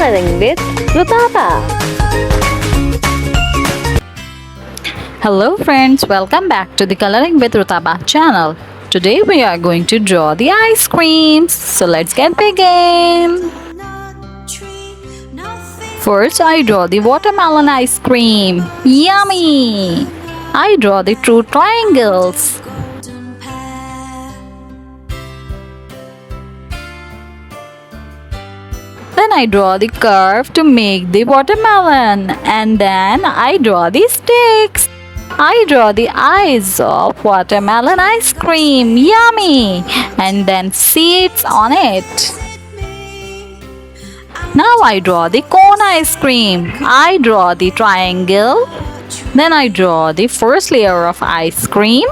Coloring with Rutaba. Hello friends, welcome back to the Coloring with Rutaba channel. Today we are going to draw the ice creams. So let's get begin. First I draw the watermelon ice cream. Yummy! I draw the true triangles. Then I draw the curve to make the watermelon, and then I draw the sticks. I draw the eyes of watermelon ice cream, yummy, and then seeds on it. Now I draw the cone ice cream. I draw the triangle. Then I draw the first layer of ice cream.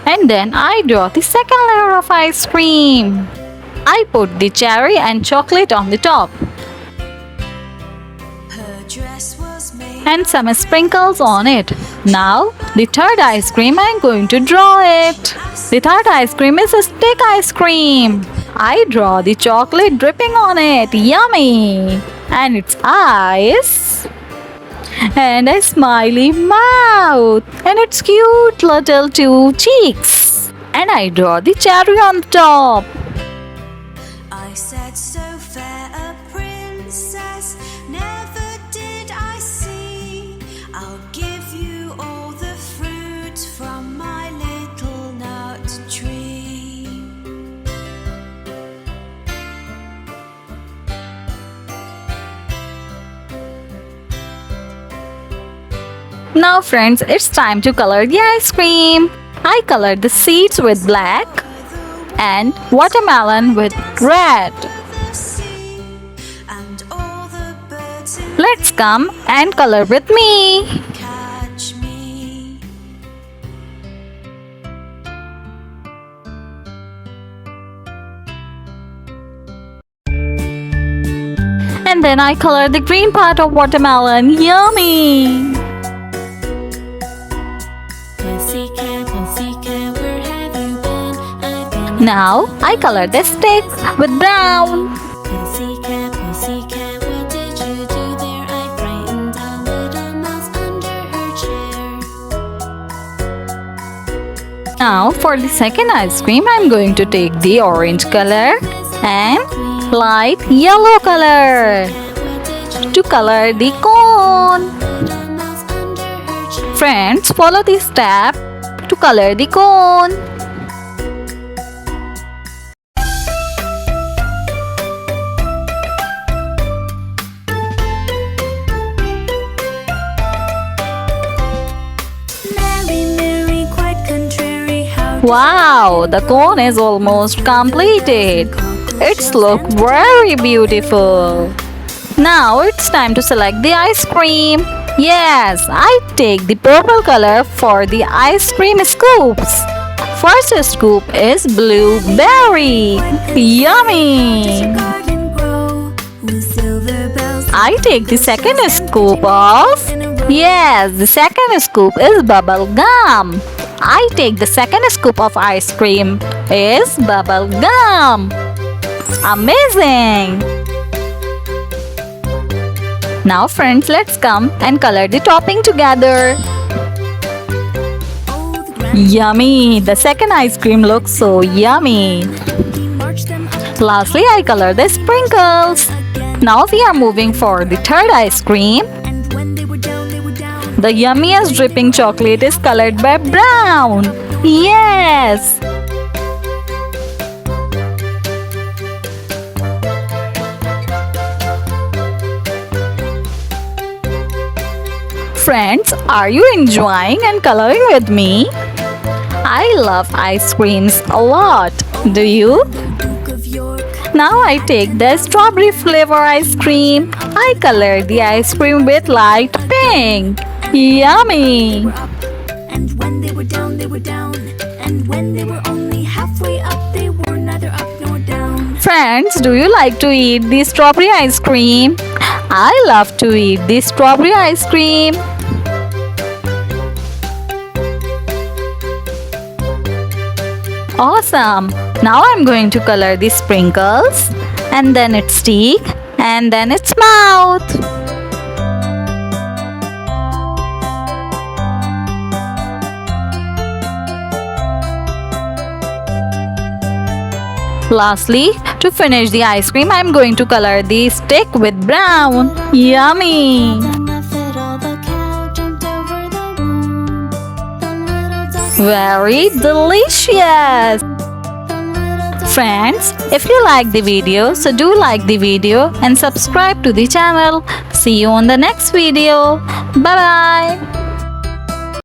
And then I draw the second layer of ice cream. I put the cherry and chocolate on the top. And some sprinkles on it. Now, the third ice cream I'm going to draw it. The third ice cream is a stick ice cream. I draw the chocolate dripping on it. Yummy! And its eyes. And a smiley mouth. And its cute little two cheeks. And I draw the cherry on the top. I said so fair a princess never did I see. I'll give you all the fruit from my little nut tree. Now friends, it's time to color the ice cream. I colored the seeds with black and watermelon with red. Let's come and color with me. Catch me. And then I color the green part of watermelon. Yummy! Pussycat, where have you been? I've been Now I color the stick with brown. Pussycat, what did you do there? I frightened a little mouse under her chair. Now for the second ice cream, I'm going to take the orange color and light yellow color to color the cone. Friends, follow this step to color the cone. Mary, Mary, quite contrary, how Wow, the cone is almost completed. It's look very beautiful. Now it's time to select the ice cream. Yes, I take the purple color for the ice cream scoops. First scoop is blueberry. Yummy! garden grow with silver bells. I take the second scoop of... Yes, the second scoop is bubble gum. I take the second scoop of ice cream is bubble gum. Amazing! Now friends, let's come and color the topping together. Oh, the grand Yummy! The second ice cream looks so yummy. march them up Lastly, I color the sprinkles. again. Now we are moving for the third ice cream. And when they were down, they were down. The yummiest dripping chocolate is colored by brown. Yes! Friends, are you enjoying and coloring with me? I love ice creams a lot. Do you? Duke of York. Now I take the strawberry flavor ice cream. I color the ice cream with light pink. Yummy! Up. And when they were down, they were down. And when they were only halfway up, they were neither up nor down. Friends, do you like to eat the strawberry ice cream? I love to eat the strawberry ice cream. Awesome! Now I'm going to color the sprinkles. and then its teeth, and then its mouth. Lastly, to finish the ice cream, I'm going to color the stick with brown. Yummy! Very delicious! Friends, if you like the video, so do like the video and subscribe to the channel. See you on the next video. Bye bye!